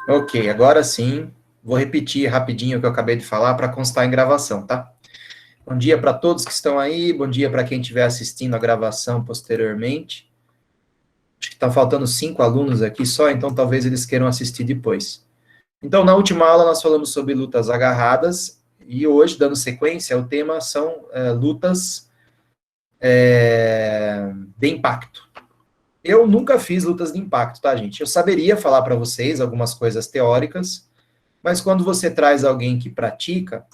Ok, agora sim. Vou repetir rapidinho o que eu acabei de falar para constar em gravação, tá? Bom dia para todos que estão aí, bom dia para quem estiver assistindo a gravação posteriormente. Acho que está faltando 5 alunos aqui só, então talvez eles queiram assistir depois. Então, na última aula, nós falamos sobre lutas agarradas, e hoje, dando sequência, o tema são lutas de impacto. Eu nunca fiz lutas de impacto, tá, gente? Eu saberia falar para vocês algumas coisas teóricas, mas quando você traz alguém que pratica,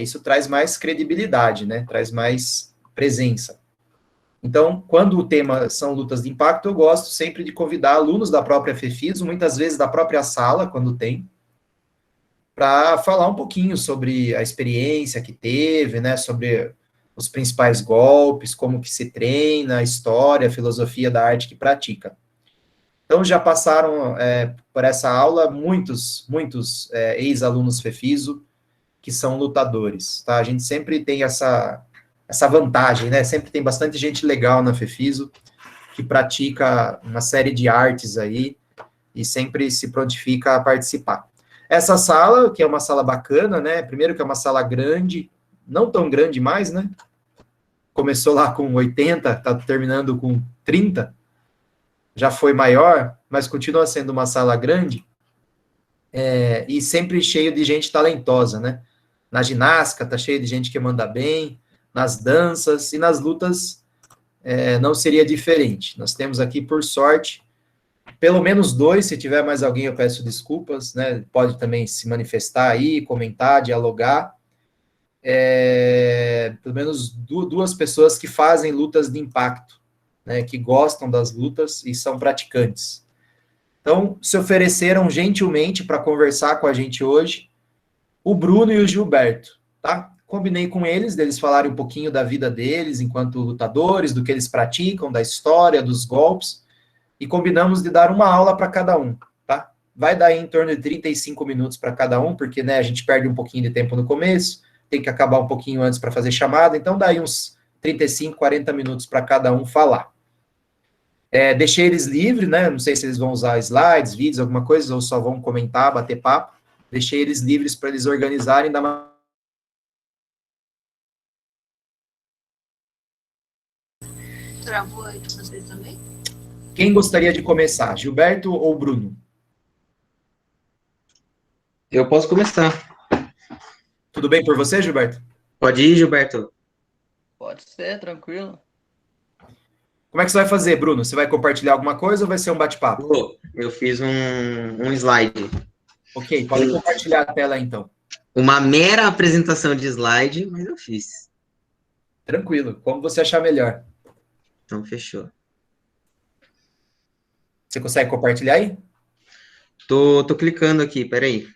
isso traz mais credibilidade, né? Traz mais presença. Então, quando o tema são lutas de impacto, eu gosto sempre de convidar alunos da própria FEFISO, muitas vezes da própria sala, quando tem, para falar um pouquinho sobre a experiência que teve, né? Sobre os principais golpes, como que se treina, a história, a filosofia da arte que pratica. Então, já passaram por essa aula muitos ex-alunos FEFISO, que são lutadores, tá? A gente sempre tem essa vantagem, né? Sempre tem bastante gente legal na FEFISO, que pratica uma série de artes aí, e sempre se prontifica a participar. Essa sala, que é uma sala bacana, né? Primeiro que é uma sala grande, não tão grande mais, né? Começou lá com 80, tá terminando com 30, já foi maior, mas continua sendo uma sala grande, e sempre cheio de gente talentosa, né? Na ginástica tá cheio de gente que manda bem, nas danças e nas lutas não seria diferente. Nós temos aqui, por sorte, pelo menos 2, se tiver mais alguém eu peço desculpas, né? Pode também se manifestar aí, comentar, dialogar. Pelo menos 2 pessoas que fazem lutas de impacto, né? Que gostam das lutas e são praticantes. Então, se ofereceram gentilmente para conversar com a gente hoje, o Bruno e o Gilberto, tá? Combinei com eles, deles falarem um pouquinho da vida deles enquanto lutadores, do que eles praticam, da história, dos golpes, e combinamos de dar uma aula para cada um, tá? Vai dar em torno de 35 minutos para cada um, porque, né, a gente perde um pouquinho de tempo no começo, tem que acabar um pouquinho antes para fazer chamada, então dá aí uns 35, 40 minutos para cada um falar. Deixei eles livres, né? Não sei se eles vão usar slides, vídeos, alguma coisa, ou só vão comentar, bater papo. Deixei eles livres para eles organizarem da maneira. Travou aí para vocês também? Quem gostaria de começar, Gilberto ou Bruno? Eu posso começar. Tudo bem por você, Gilberto? Pode ir, Gilberto? Pode ser, tranquilo. Como é que você vai fazer, Bruno? Você vai compartilhar alguma coisa ou vai ser um bate-papo? Eu fiz um slide. Ok, pode compartilhar a tela então. Uma mera apresentação de slide, mas eu fiz. Tranquilo, como você achar melhor. Então, fechou. Você consegue compartilhar aí? Tô clicando aqui, peraí.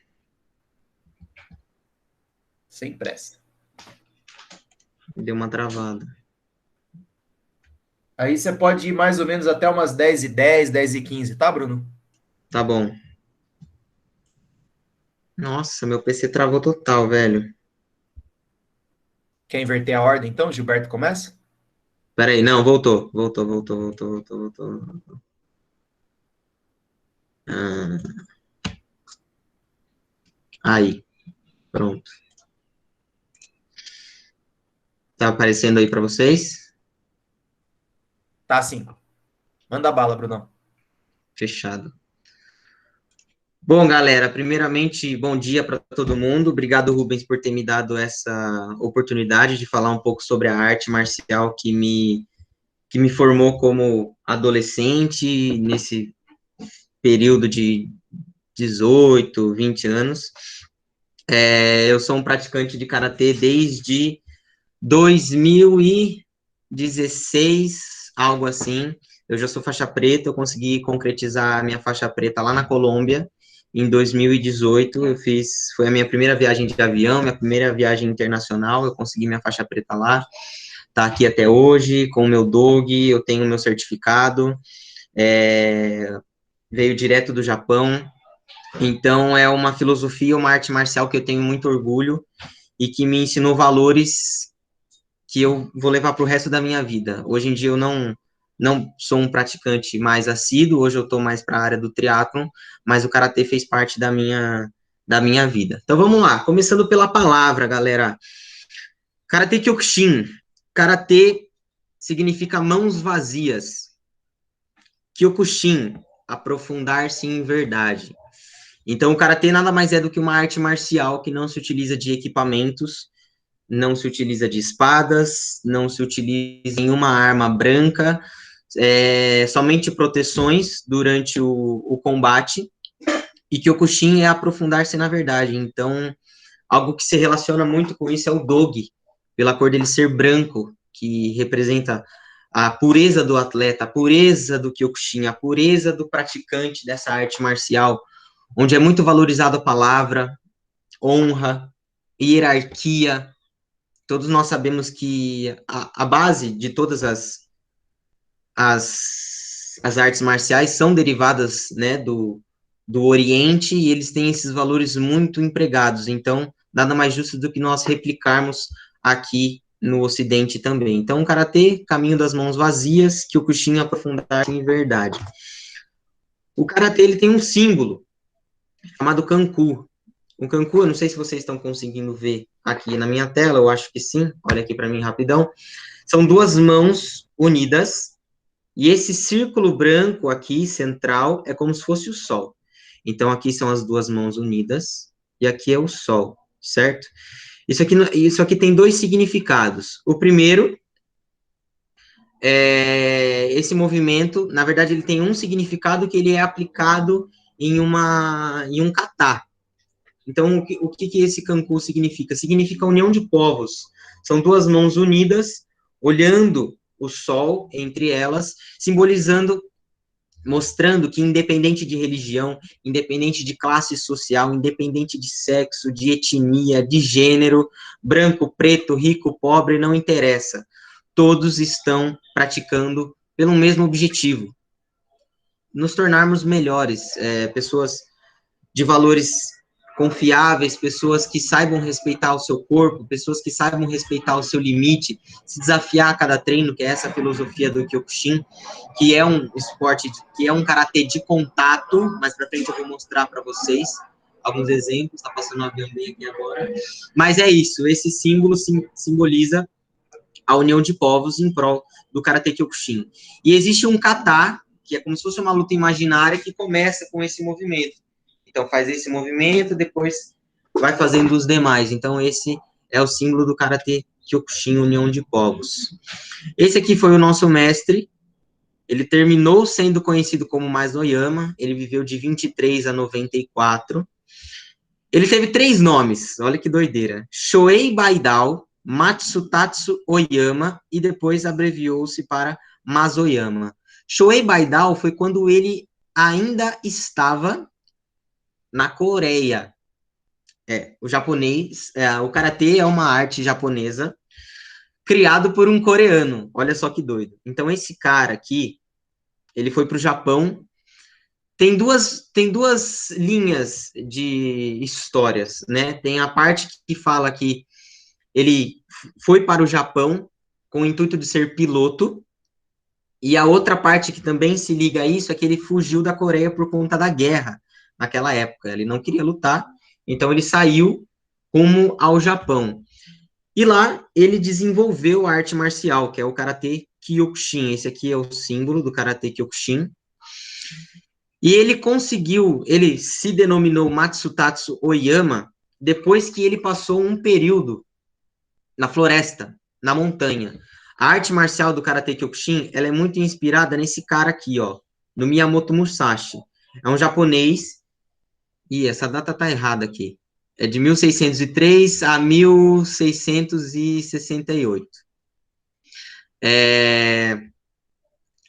Sem pressa. Deu uma travada. Aí você pode ir mais ou menos até umas 10h10, 10h15, tá, Bruno? Tá bom. Nossa, meu PC travou total, velho. Quer inverter a ordem então? Gilberto começa? Peraí, não, voltou. Voltou. Aí, pronto. Tá aparecendo aí para vocês? Tá sim. Manda bala, Bruno. Fechado. Bom, galera, primeiramente, bom dia para todo mundo. Obrigado, Rubens, por ter me dado essa oportunidade de falar um pouco sobre a arte marcial que me formou como adolescente, nesse período de 18, 20 anos. Eu sou um praticante de karatê desde 2016, algo assim. Eu já sou faixa preta, eu consegui concretizar a minha faixa preta lá na Colômbia. Em 2018, foi a minha primeira viagem de avião, minha primeira viagem internacional, eu consegui minha faixa preta lá. Tá aqui até hoje, com o meu dog, eu tenho o meu certificado, veio direto do Japão. Então, é uma filosofia, uma arte marcial que eu tenho muito orgulho e que me ensinou valores que eu vou levar para o resto da minha vida. Hoje em dia, eu não sou um praticante mais assíduo, hoje eu estou mais para a área do triatlon, mas o karatê fez parte da minha vida. Então vamos lá, começando pela palavra, galera. Karatê Kyokushin. Karatê significa mãos vazias. Kyokushin, aprofundar-se em verdade. Então o karatê nada mais é do que uma arte marcial que não se utiliza de equipamentos, não se utiliza de espadas, não se utiliza nenhuma arma branca, somente proteções durante o combate, e Kyokushin é aprofundar-se na verdade. Então, algo que se relaciona muito com isso é o dogi, pela cor dele ser branco, que representa a pureza do atleta, a pureza do Kyokushin, a pureza do praticante dessa arte marcial, onde é muito valorizado a palavra, honra, hierarquia. Todos nós sabemos que a base de todas as artes marciais são derivadas, né, do Oriente, e eles têm esses valores muito empregados. Então, nada mais justo do que nós replicarmos aqui no Ocidente também. Então, o karatê, caminho das mãos vazias, Kyokushin, aprofundar em verdade. O karatê, ele tem um símbolo chamado kanku. O kanku, eu não sei se vocês estão conseguindo ver aqui na minha tela, eu acho que sim, olha aqui para mim rapidão. São duas mãos unidas, e esse círculo branco aqui, central, é como se fosse o sol. Então, aqui são as duas mãos unidas, e aqui é o sol, certo? Isso aqui tem dois significados. O primeiro, esse movimento, na verdade, ele tem um significado que ele é aplicado em um kata. Então, o que esse kanku significa? Significa união de povos. São duas mãos unidas, olhando o sol entre elas, simbolizando, mostrando que independente de religião, independente de classe social, independente de sexo, de etnia, de gênero, branco, preto, rico, pobre, não interessa. Todos estão praticando pelo mesmo objetivo. Nos tornarmos melhores, pessoas de valores confiáveis, pessoas que saibam respeitar o seu corpo, pessoas que saibam respeitar o seu limite, se desafiar a cada treino, que é essa filosofia do Kyokushin, que é um esporte, que é um karatê de contato. Mais pra frente eu vou mostrar para vocês alguns exemplos, tá passando um avião bem aqui agora, mas é isso, esse símbolo simboliza a união de povos em prol do karatê Kyokushin. E existe um kata, que é como se fosse uma luta imaginária, que começa com esse movimento. Então, faz esse movimento, depois vai fazendo os demais. Então, esse é o símbolo do Karatê Kyokushin, União de Povos. Esse aqui foi o nosso mestre. Ele terminou sendo conhecido como Masoyama. Ele viveu de 23 a 94. Ele teve 3 nomes. Olha que doideira. Shoei Baidao, Matsutatsu Oyama, e depois abreviou-se para Masoyama. Shoei Baidao foi quando ele ainda estava na Coreia. O japonês, o karatê é uma arte japonesa criado por um coreano. Olha só que doido. Então, esse cara aqui, ele foi para o Japão. Tem duas linhas de histórias, né? Tem a parte que fala que ele foi para o Japão com o intuito de ser piloto, e a outra parte que também se liga a isso é que ele fugiu da Coreia por conta da guerra naquela época. Ele não queria lutar, então ele saiu rumo ao Japão. E lá ele desenvolveu a arte marcial, que é o Karatê Kyokushin. Esse aqui é o símbolo do Karatê Kyokushin. E ele se denominou Matsutatsu Oyama depois que ele passou um período na floresta, na montanha. A arte marcial do Karatê Kyokushin, ela é muito inspirada nesse cara aqui, ó, no Miyamoto Musashi. É um japonês. Essa data tá errada aqui. É de 1603 a 1668.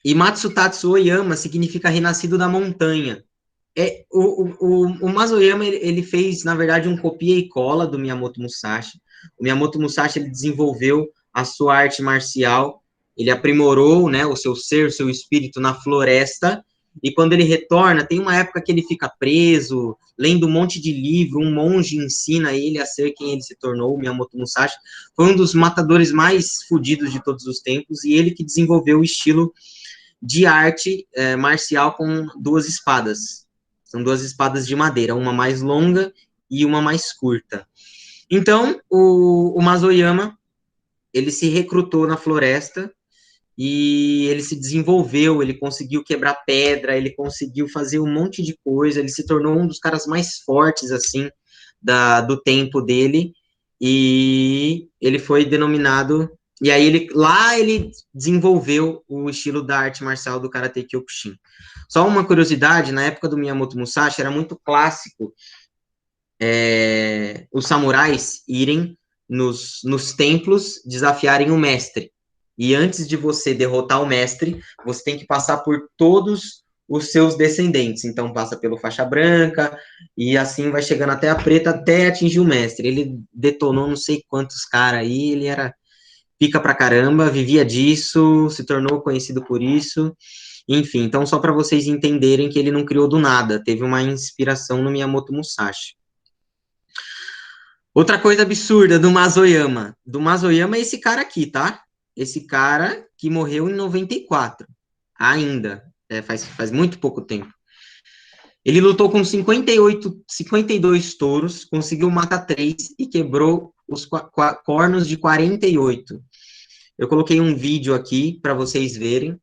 E Matsutatsu Oyama significa renascido da montanha. O Masoyama, ele fez, na verdade, um copia e cola do Miyamoto Musashi. O Miyamoto Musashi, ele desenvolveu a sua arte marcial, ele aprimorou, né, o seu ser, o seu espírito na floresta, e quando ele retorna, tem uma época que ele fica preso, lendo um monte de livro, um monge ensina ele a ser quem ele se tornou. O Miyamoto Musashi foi um dos matadores mais fodidos de todos os tempos, e ele que desenvolveu o estilo de arte marcial com duas espadas. São duas espadas de madeira, uma mais longa e uma mais curta. Então, o Mazoyama, ele se recrutou na floresta e ele se desenvolveu, ele conseguiu quebrar pedra, ele conseguiu fazer um monte de coisa, ele se tornou um dos caras mais fortes, assim, do tempo dele, e ele foi denominado, e aí ele desenvolveu o estilo da arte marcial do Karate Kyokushin. Só uma curiosidade, na época do Miyamoto Musashi, era muito clássico os samurais irem nos templos desafiarem o mestre. E antes de você derrotar o mestre, você tem que passar por todos os seus descendentes. Então, passa pelo faixa branca, e assim vai chegando até a preta, até atingir o mestre. Ele detonou não sei quantos caras aí, ele era pica pra caramba, vivia disso, se tornou conhecido por isso. Enfim, então só para vocês entenderem que ele não criou do nada, teve uma inspiração no Miyamoto Musashi. Outra coisa absurda do Mazoyama. Do Mazoyama é esse cara aqui, tá? Esse cara que morreu em 94. Ainda. Faz muito pouco tempo. Ele lutou com 52 touros, conseguiu matar 3 e quebrou os cornos de 48. Eu coloquei um vídeo aqui para vocês verem.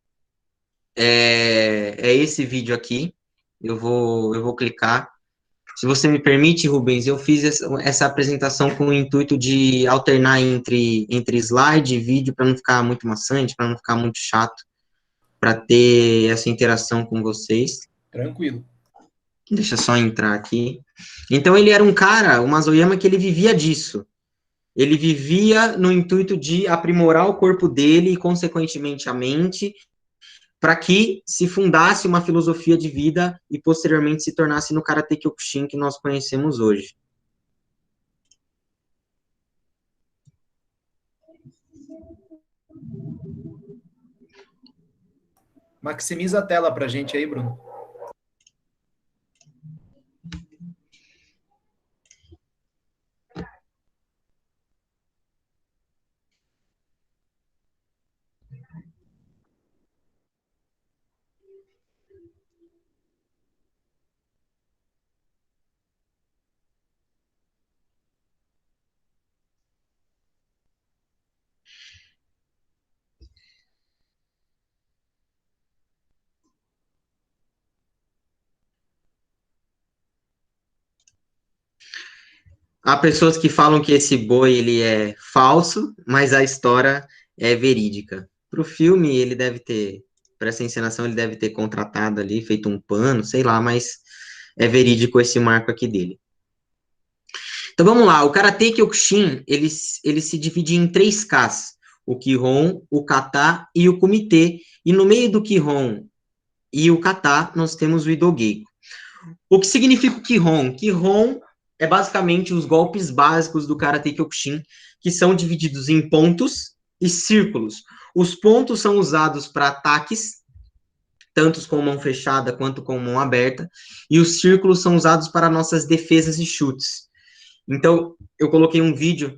É esse vídeo aqui. Eu vou clicar. Se você me permite, Rubens, eu fiz essa apresentação com o intuito de alternar entre slide e vídeo para não ficar muito maçante, para não ficar muito chato, para ter essa interação com vocês. Tranquilo. Deixa eu só entrar aqui. Então, ele era um cara, o Mazoyama, que ele vivia disso. Ele vivia no intuito de aprimorar o corpo dele e, consequentemente, a mente, para que se fundasse uma filosofia de vida e, posteriormente, se tornasse no Karate Kyokushin que nós conhecemos hoje. Maximiza a tela para a gente aí, Bruno. Há pessoas que falam que esse boi ele é falso, mas a história é verídica. Para o filme, ele deve ter, para essa encenação, ele deve ter contratado ali, feito um pano, sei lá, mas é verídico esse marco aqui dele. Então vamos lá, o Karate Kyokushin, ele se divide em 3 Ks, o Kihon, o Kata e o Kumite, e no meio do Kihon e o Kata, nós temos o Idogeigo. O que significa o Kihon? Kihon é basicamente os golpes básicos do Karate Kyokushin, que são divididos em pontos e círculos. Os pontos são usados para ataques, tanto com mão fechada quanto com mão aberta, e os círculos são usados para nossas defesas e chutes. Então, eu coloquei um vídeo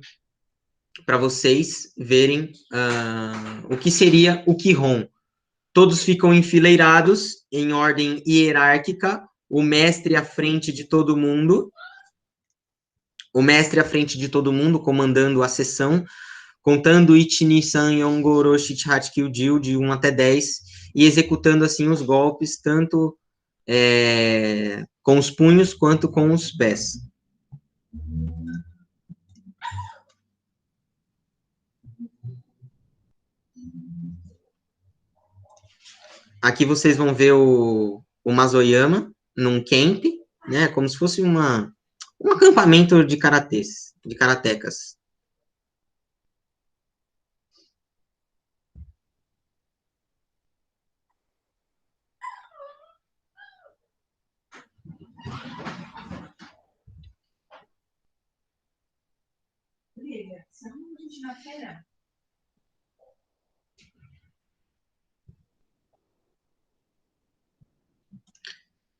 para vocês verem o que seria o Kihon. Todos ficam enfileirados em ordem hierárquica, o mestre à frente de todo mundo, comandando a sessão, contando Ichi, San, Yongoro, Shichihachi, Kyujin, de 1 até 10, e executando, assim, os golpes, tanto com os punhos, quanto com os pés. Aqui vocês vão ver o Mazoyama num camp, né, como se fosse um acampamento de karatecas.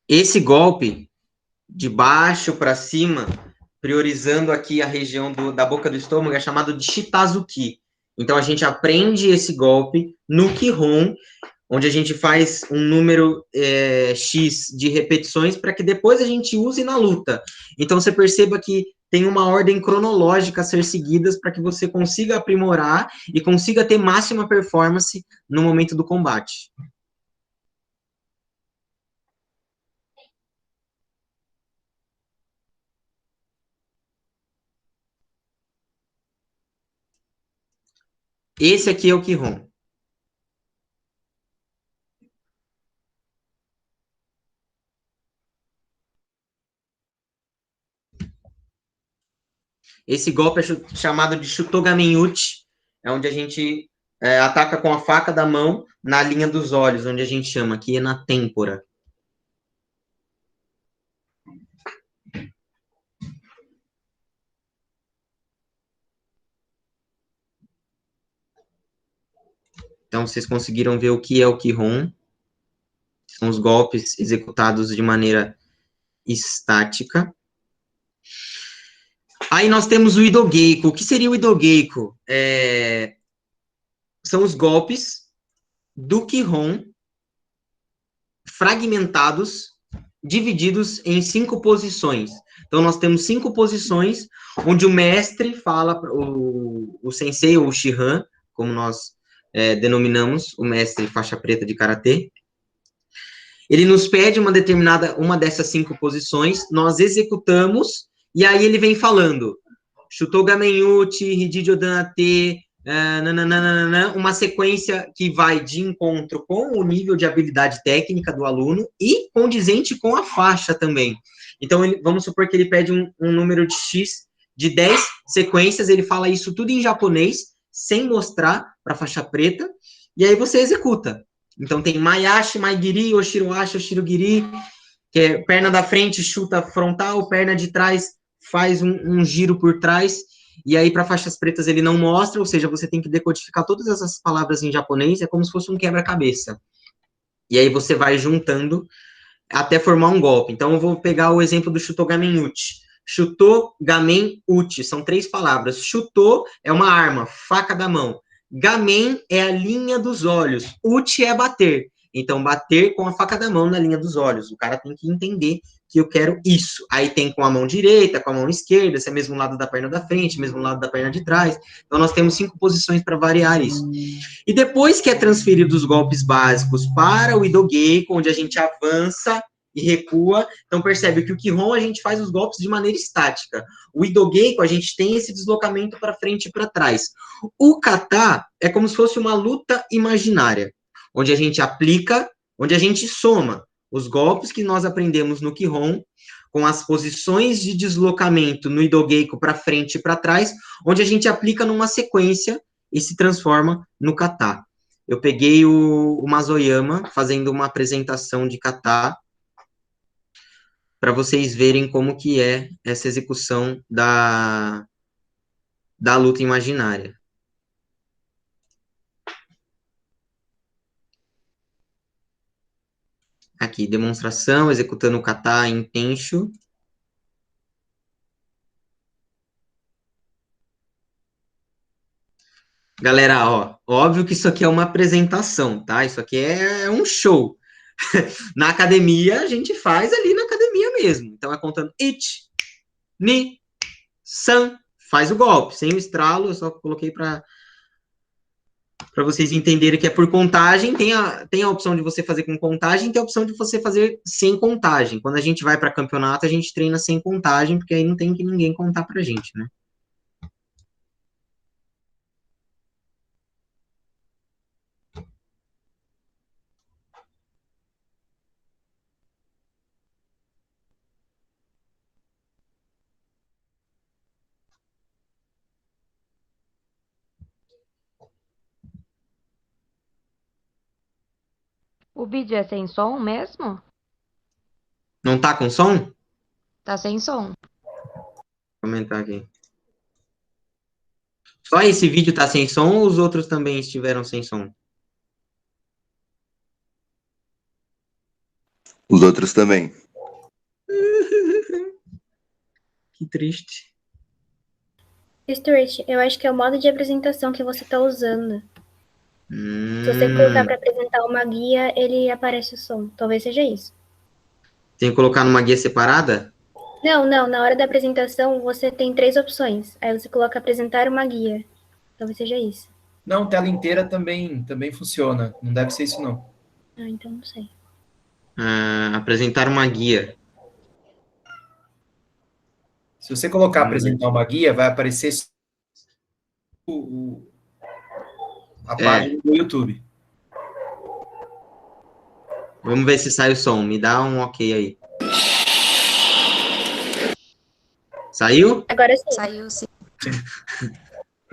Esse golpe, de baixo para cima, priorizando aqui a região da boca do estômago, é chamado de Shitazuki. Então, a gente aprende esse golpe no Kihon, onde a gente faz um número X de repetições para que depois a gente use na luta. Então, você perceba que tem uma ordem cronológica a ser seguidas para que você consiga aprimorar e consiga ter máxima performance no momento do combate. Esse aqui é o Kihon. Esse golpe é chamado de Shutogamenuchi, é onde a gente ataca com a faca da mão na linha dos olhos, onde a gente chama aqui é na têmpora. Então, vocês conseguiram ver o que é o Kihon. São os golpes executados de maneira estática. Aí nós temos o Idogeiko. O que seria o Idogeiko? São os golpes do Kihon fragmentados, divididos em 5 posições. Então, nós temos 5 posições onde o mestre fala, o sensei ou o Shihan, como nós denominamos, o mestre faixa preta de karatê. Ele nos pede uma dessas 5 posições, nós executamos, e aí ele vem falando, Shutogamenuchi, Hijijodanate, uma sequência que vai de encontro com o nível de habilidade técnica do aluno e condizente com a faixa também. Então, vamos supor que ele pede um número de X de 10 sequências, ele fala isso tudo em japonês, sem mostrar para a faixa preta, e aí você executa. Então, tem Maiashi, Maigiri, Oshiroashi, Oshirogiri, que é perna da frente, chuta frontal, perna de trás, faz um giro por trás, e aí para faixas pretas ele não mostra, ou seja, você tem que decodificar todas essas palavras em japonês, é como se fosse um quebra-cabeça. E aí você vai juntando até formar um golpe. Então, eu vou pegar o exemplo do Shutogamenuchi. Shutogamenuchi, são 3 palavras. Shuto é uma arma, faca da mão. Gamen é a linha dos olhos. Uchi é bater. Então, bater com a faca da mão na linha dos olhos. O cara tem que entender que eu quero isso. Aí tem com a mão direita, com a mão esquerda, se é mesmo lado da perna da frente, mesmo lado da perna de trás. Então, nós temos 5 posições para variar isso. E depois que é transferido os golpes básicos para o Idogeiko, onde a gente avança e recua, então percebe que o Kihon a gente faz os golpes de maneira estática. O Idogeiko a gente tem esse deslocamento para frente e para trás. O kata é como se fosse uma luta imaginária, onde a gente aplica, onde a gente soma os golpes que nós aprendemos no Kihon com as posições de deslocamento no Idogeiko para frente e para trás, onde a gente aplica numa sequência e se transforma no kata. Eu peguei o Mazoyama fazendo uma apresentação de kata para vocês verem como que é essa execução da luta imaginária. Aqui, demonstração, executando o kata em Tenshu. Galera, ó, óbvio que isso aqui é uma apresentação, tá? Isso aqui é um show. Na academia, a gente faz ali na academia mesmo. Então, é contando ichi, ni, san, faz o golpe. Sem o estralo, eu só coloquei para vocês entenderem que é por contagem. Tem a opção de você fazer com contagem, tem a opção de você fazer sem contagem. Quando a gente vai para campeonato, a gente treina sem contagem, porque aí não tem que ninguém contar pra gente, né? O vídeo é sem som mesmo? Não tá com som? Tá sem som. Vou comentar aqui. Só esse vídeo tá sem som ou os outros também estiveram sem som? Os outros também. Que triste. Stuart, eu acho que é o modo de apresentação que você tá usando. Se você colocar para apresentar uma guia, ele aparece o som. Talvez seja isso. Tem que colocar numa guia separada? Não, na hora da apresentação você tem 3 opções. Aí você coloca apresentar uma guia. Talvez seja isso. Não, tela inteira também funciona. Não deve ser isso, não. Ah, então não sei. Apresentar uma guia. Se você colocar apresentar uma guia, vai aparecer a página do YouTube. Vamos ver se sai o som. Me dá um ok aí. Saiu? Agora sim. Saiu sim.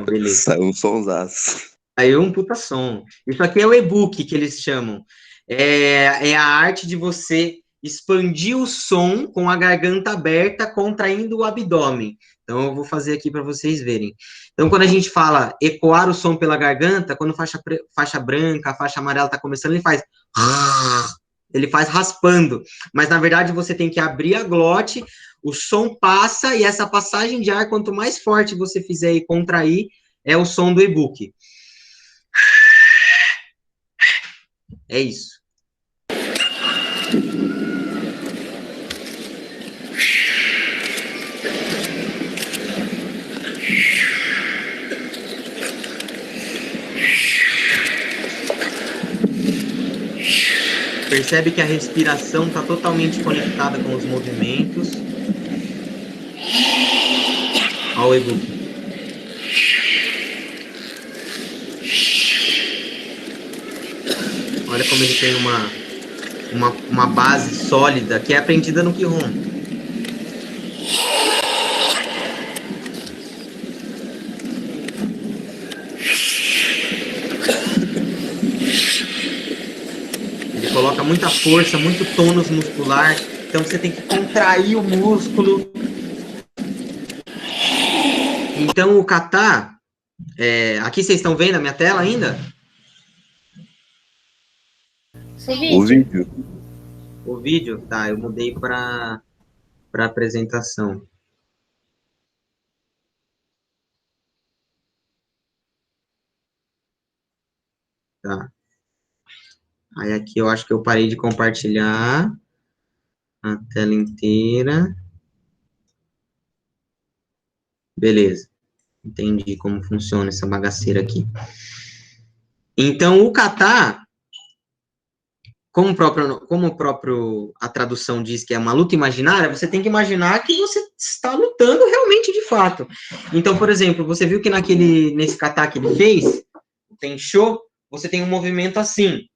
Beleza. Saiu um sonsaço. Saiu um puta som. Isso aqui é o e-book que eles chamam. É a arte de você expandir o som com a garganta aberta, contraindo o abdômen. Então, eu vou fazer aqui para vocês verem. Então, quando a gente fala ecoar o som pela garganta, quando faixa branca, a faixa amarela está começando, ele faz raspando. Mas, na verdade, você tem que abrir a glote, o som passa, e essa passagem de ar, quanto mais forte você fizer e contrair, é o som do e-book. É isso. Percebe que a respiração está totalmente conectada com os movimentos. Olha o e-book. Olha como ele tem uma base sólida que é aprendida no Qigong. Ele coloca muita força, muito tônus muscular, então você tem que contrair o músculo. Então o kata, aqui vocês estão vendo a minha tela ainda? O vídeo. O vídeo? Tá, eu mudei para apresentação. Tá. Aí aqui eu acho que eu parei de compartilhar a tela inteira. Beleza. Entendi como funciona essa bagaceira aqui. Então, o kata, como o próprio a tradução diz que é uma luta imaginária, você tem que imaginar que você está lutando realmente de fato. Então, por exemplo, você viu que nesse kata que ele fez, o Tensho, você tem um movimento assim.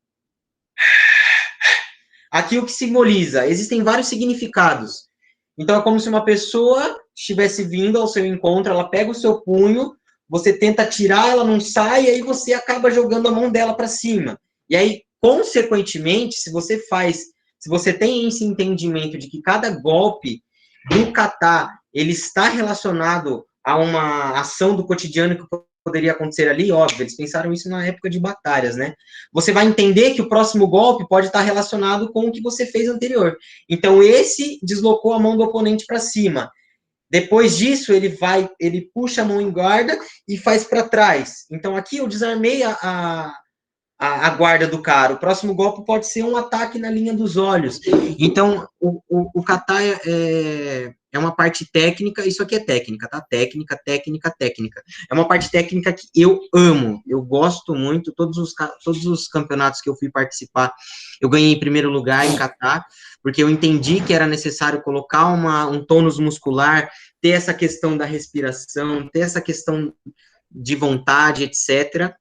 Aqui o que simboliza? Existem vários significados. Então, é como se uma pessoa estivesse vindo ao seu encontro, ela pega o seu punho, você tenta tirar, ela não sai, e aí você acaba jogando a mão dela para cima. E aí, consequentemente, se você tem esse entendimento de que cada golpe do kata, ele está relacionado a uma ação do cotidiano que poderia acontecer ali, óbvio, eles pensaram isso na época de batalhas, né? Você vai entender que o próximo golpe pode estar relacionado com o que você fez anterior. Então, esse deslocou a mão do oponente para cima. Depois disso, ele puxa a mão em guarda e faz para trás. Então, aqui eu desarmei a guarda do cara. O próximo golpe pode ser um ataque na linha dos olhos. Então, o kata é uma parte técnica, isso aqui é técnica, tá? Técnica. É uma parte técnica que eu amo, eu gosto muito, todos os campeonatos que eu fui participar, eu ganhei em primeiro lugar em kata, porque eu entendi que era necessário colocar um tônus muscular, ter essa questão da respiração, ter essa questão de vontade, etc.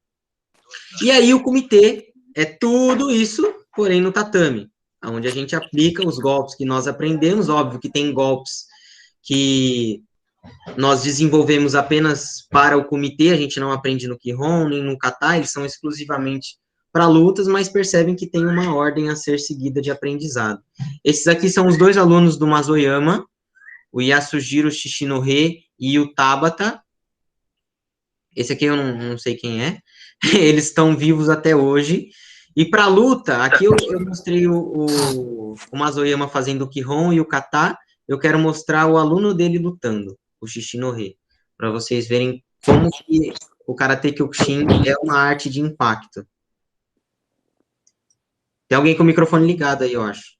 E aí o comitê é tudo isso, porém no tatame, onde a gente aplica os golpes que nós aprendemos. Óbvio que tem golpes que nós desenvolvemos apenas para o comitê, a gente não aprende no Qigong, nem no kata, eles são exclusivamente para lutas, mas percebem que tem uma ordem a ser seguida de aprendizado. Esses aqui são os 2 alunos do Mazoyama, o Yasujiro Shishinohe e o Tabata. Esse aqui eu não sei quem é. Eles estão vivos até hoje. E para a luta, aqui eu mostrei o Mazoyama fazendo o Qigong e o kata. Eu quero mostrar o aluno dele lutando, o Shishinohe, para vocês verem como que o Karate Kyokushin é uma arte de impacto. Tem alguém com o microfone ligado aí, eu acho.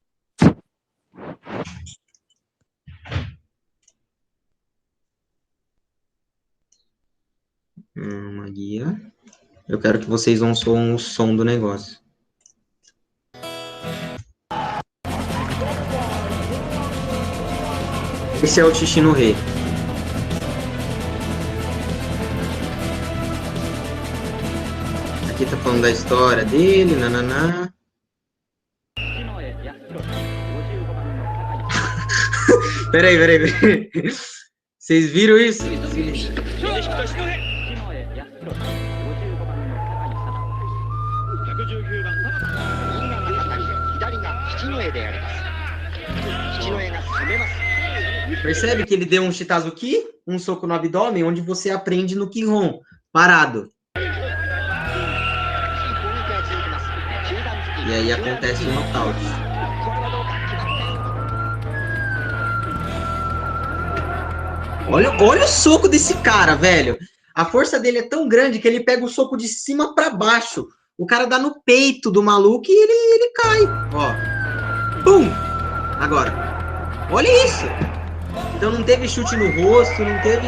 Uma guia. Eu quero que vocês ouçam o som do negócio. Esse é o Xixi no Rei. Aqui tá falando da história dele, nananá. Peraí. Vocês viram isso? Percebe que ele deu um Shitazuki, um soco no abdômen, onde você aprende no Kihon, parado. E aí acontece o nocaute. Olha o soco desse cara, velho. A força dele é tão grande que ele pega o soco de cima pra baixo. O cara dá no peito do maluco e ele cai. Ó. Pum! Agora. Olha isso! Então não teve chute no rosto, não teve...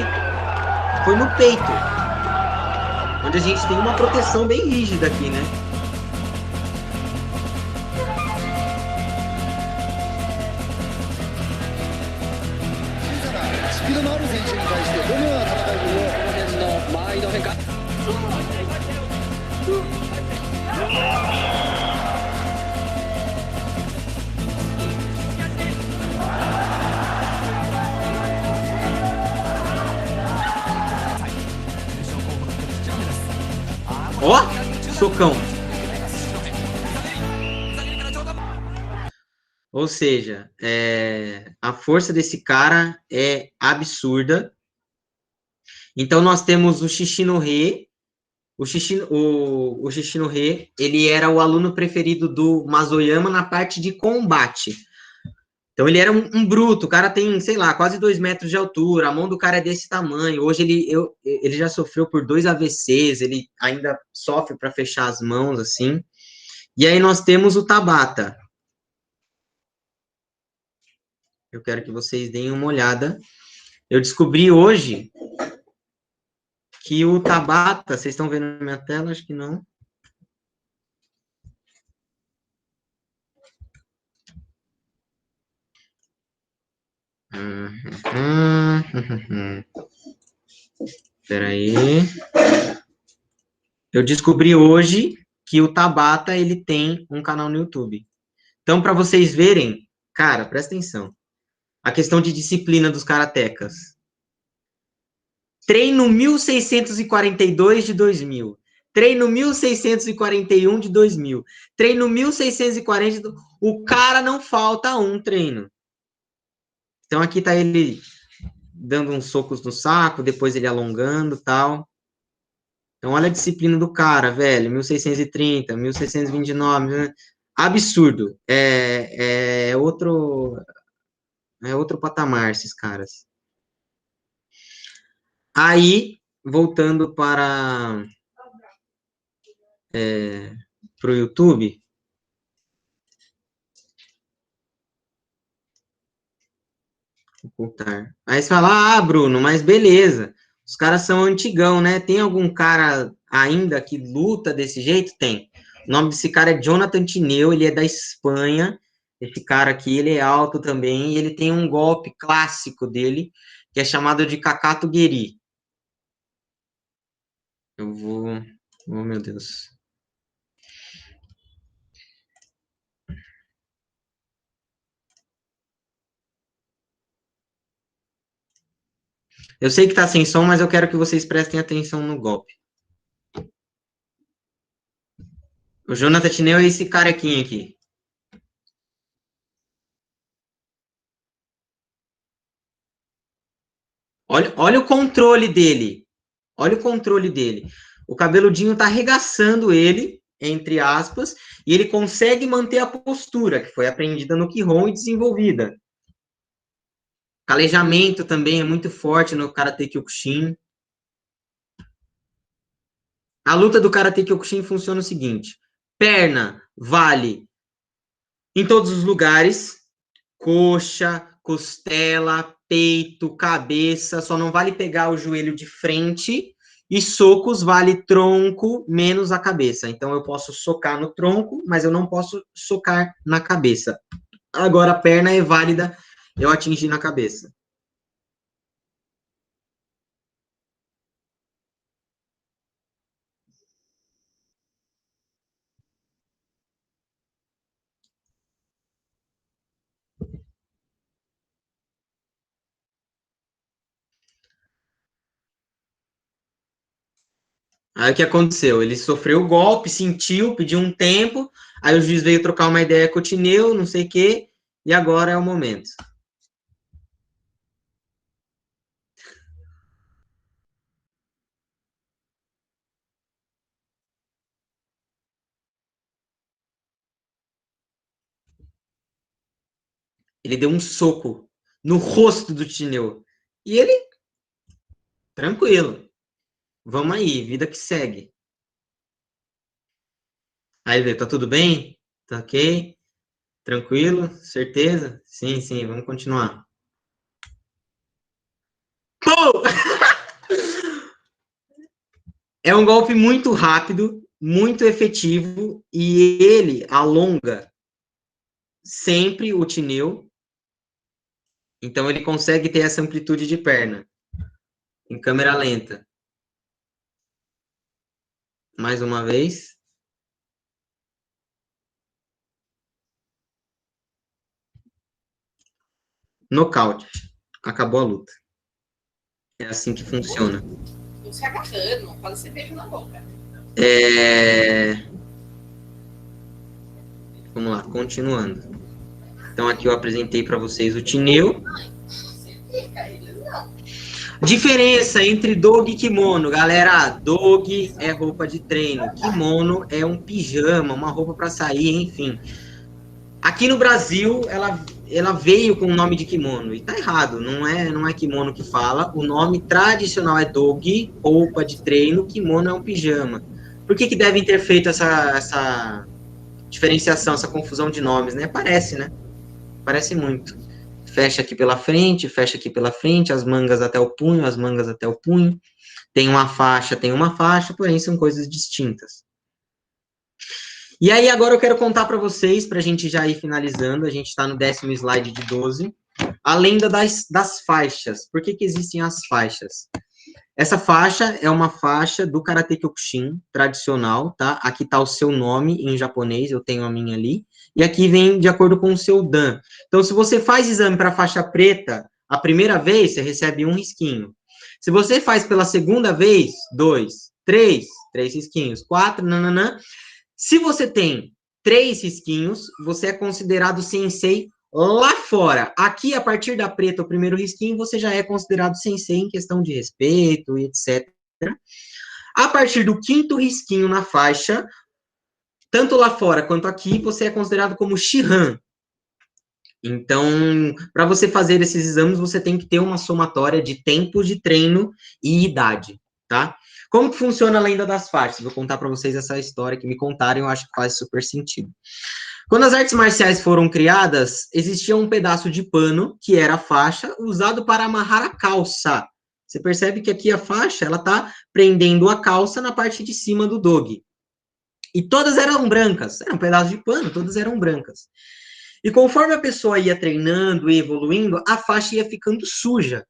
Foi no peito. Onde a gente tem uma proteção bem rígida aqui, né? Ó, socão. Ou seja, a força desse cara é absurda. Então, nós temos o Xixi no Rei. O Xixi no Rei, ele era o aluno preferido do Mazoyama na parte de combate. Então, ele era um bruto. O cara tem, sei lá, quase 2 metros de altura. A mão do cara é desse tamanho. Hoje, ele já sofreu por 2 AVCs. Ele ainda sofre para fechar as mãos, assim. E aí, nós temos o Tabata. Eu quero que vocês deem uma olhada. Eu descobri hoje que o Tabata... Vocês estão vendo na minha tela? Acho que não. Espera aí. Eu descobri hoje que o Tabata, ele tem um canal no YouTube. Então, para vocês verem, cara, presta atenção. A questão de disciplina dos karatecas. Treino 1642 de 2000. Treino 1641 de 2000. Treino 1640 O cara não falta um treino. Então, aqui tá ele dando uns socos no saco, depois ele alongando e tal. Então, olha a disciplina do cara, velho. 1630, 1629. Absurdo. É outro patamar, esses caras. Aí, voltando para o YouTube. Ocultar. Aí você fala, Bruno, mas beleza. Os caras são antigão, né? Tem algum cara ainda que luta desse jeito? Tem. O nome desse cara é Jonathan Tineu, ele é da Espanha. Esse cara aqui, ele é alto também, e ele tem um golpe clássico dele, que é chamado de Kakato Geri. Eu vou... Oh, meu Deus. Eu sei que tá sem som, mas eu quero que vocês prestem atenção no golpe. O Jonathan Tineu é esse carequinho aqui. Olha o controle dele. Olha o controle dele. O cabeludinho tá arregaçando ele, entre aspas, e ele consegue manter a postura, que foi aprendida no Kihon e desenvolvida. Calejamento também é muito forte no Karate Kyokushin. A luta do Karate Kyokushin funciona o seguinte: perna vale em todos os lugares, coxa, costela, peito, cabeça, só não vale pegar o joelho de frente, e socos vale tronco menos a cabeça. Então eu posso socar no tronco, mas eu não posso socar na cabeça. Agora a perna é válida eu atingir na cabeça. Aí o que aconteceu? Ele sofreu o golpe, sentiu, pediu um tempo, aí o juiz veio trocar uma ideia com o Tineu, não sei o quê, e agora é o momento. Ele deu um soco no rosto do Tineu. E ele, tranquilo. Vamos aí, vida que segue. Aí ele veio, tá tudo bem? Tá ok? Tranquilo? Certeza? Sim, sim, vamos continuar. Pô! É um golpe muito rápido, muito efetivo, e ele alonga sempre o Tineu. Então ele consegue ter essa amplitude de perna. Em câmera lenta. Mais uma vez. Nocaute. Acabou a luta. É assim que funciona. Não se agarrando, não fala esse beijo na boca. Vamos lá, continuando. Então aqui eu apresentei para vocês o Tineu. Diferença entre dogue e kimono, galera. Dogue é roupa de treino, kimono é um pijama, uma roupa para sair, enfim. Aqui no Brasil, ela veio com o nome de kimono, e tá errado, não é kimono que fala, o nome tradicional é dogue, roupa de treino, kimono é um pijama. Por que devem ter feito essa diferenciação, essa confusão de nomes, né? Parece, né? Parece muito. Fecha aqui pela frente, as mangas até o punho, as mangas até o punho. Tem uma faixa, porém são coisas distintas. E aí, agora eu quero contar para vocês, para a gente já ir finalizando, a gente está no 10º slide de 12, a lenda das faixas. Por que existem as faixas? Essa faixa é uma faixa do Karate Kyokushin tradicional, tá? Aqui está o seu nome em japonês, eu tenho a minha ali, e aqui vem de acordo com o seu dan. Então, se você faz exame para faixa preta, a primeira vez, você recebe 1 risquinho. Se você faz pela segunda vez, 2, 3 risquinhos, 4, nananã. Se você tem 3 risquinhos, você é considerado sensei lá fora. Aqui, a partir da preta, o primeiro risquinho, você já é considerado sensei em questão de respeito e etc. A partir do 5º risquinho na faixa, tanto lá fora quanto aqui, você é considerado como Shihan. Então, para você fazer esses exames, você tem que ter uma somatória de tempo de treino e idade, tá? Como que funciona a lenda das faixas? Vou contar para vocês essa história que me contaram, eu acho que faz super sentido. Quando as artes marciais foram criadas, existia um pedaço de pano, que era a faixa, usado para amarrar a calça. Você percebe que aqui a faixa, ela tá prendendo a calça na parte de cima do dogue. E todas eram brancas, era um pedaço de pano, todas eram brancas. E conforme a pessoa ia treinando e evoluindo, a faixa ia ficando suja.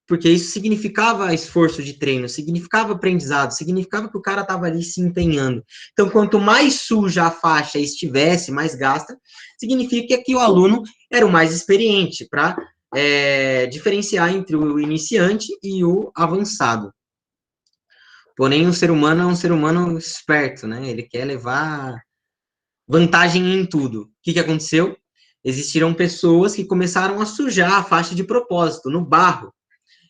Porque isso significava esforço de treino, significava aprendizado, significava que o cara estava ali se empenhando. Então, quanto mais suja a faixa estivesse, mais gasta, significa que o aluno era o mais experiente, para diferenciar entre o iniciante e o avançado. Porém, o ser humano é um ser humano esperto, né? Ele quer levar vantagem em tudo. O que aconteceu? Existiram pessoas que começaram a sujar a faixa de propósito, no barro.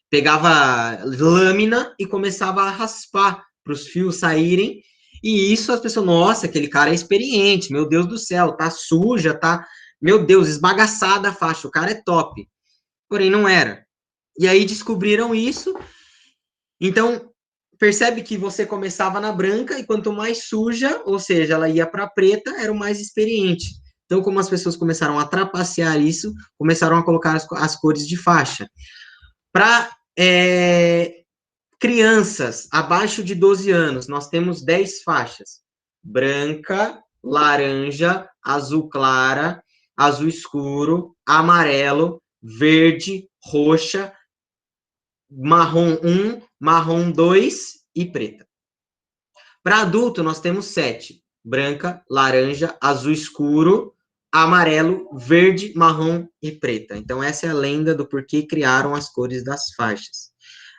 Pegava lâmina e começava a raspar para os fios saírem, e isso as pessoas, nossa, aquele cara é experiente, meu Deus do céu, tá suja, tá, meu Deus, esbagaçada a faixa, o cara é top. Porém, não era. E aí descobriram isso, então percebe que você começava na branca e quanto mais suja, ou seja, ela ia para preta, era o mais experiente. Então, como as pessoas começaram a trapacear isso, começaram a colocar as cores de faixa. Para crianças abaixo de 12 anos, nós temos 10 faixas. Branca, laranja, azul clara, azul escuro, amarelo, verde, roxa, marrom 1, marrom 2 e preta. Para adulto, nós temos 7. Branca, laranja, azul escuro, amarelo, verde, marrom e preta. Então, essa é a lenda do porquê criaram as cores das faixas.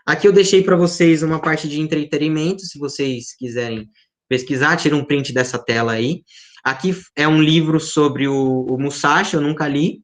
Aqui eu deixei para vocês uma parte de entretenimento, se vocês quiserem pesquisar, tira um print dessa tela aí. Aqui é um livro sobre o Musashi, eu nunca li.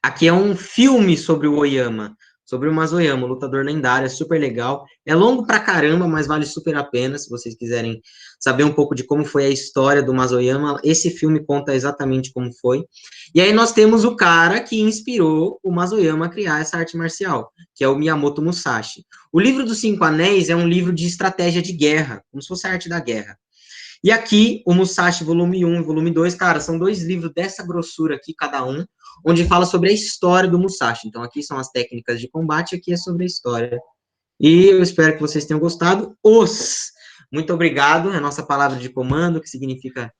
Aqui é um filme sobre o Oyama, sobre o Mazoyama, o lutador lendário, é super legal. É longo pra caramba, mas vale super a pena, se vocês quiserem saber um pouco de como foi a história do Mazoyama. Esse filme conta exatamente como foi. E aí nós temos o cara que inspirou o Mazoyama a criar essa arte marcial, que é o Miyamoto Musashi. O livro dos 5 Anéis é um livro de estratégia de guerra, como se fosse a arte da guerra. E aqui, o Musashi, volume 1 e volume 2, cara, são 2 livros dessa grossura aqui, cada um, onde fala sobre a história do Musashi. Então, aqui são as técnicas de combate, aqui é sobre a história. E eu espero que vocês tenham gostado. Muito obrigado, é a nossa palavra de comando, que significa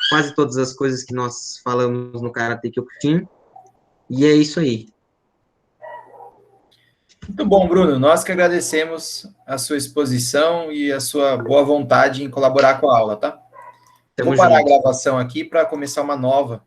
quase todas as coisas que nós falamos no Karate Kyokushin. E é isso aí. Muito bom, Bruno. Nós que agradecemos a sua exposição e a sua boa vontade em colaborar com a aula, tá? Eu vou parar a gravação aqui para começar uma nova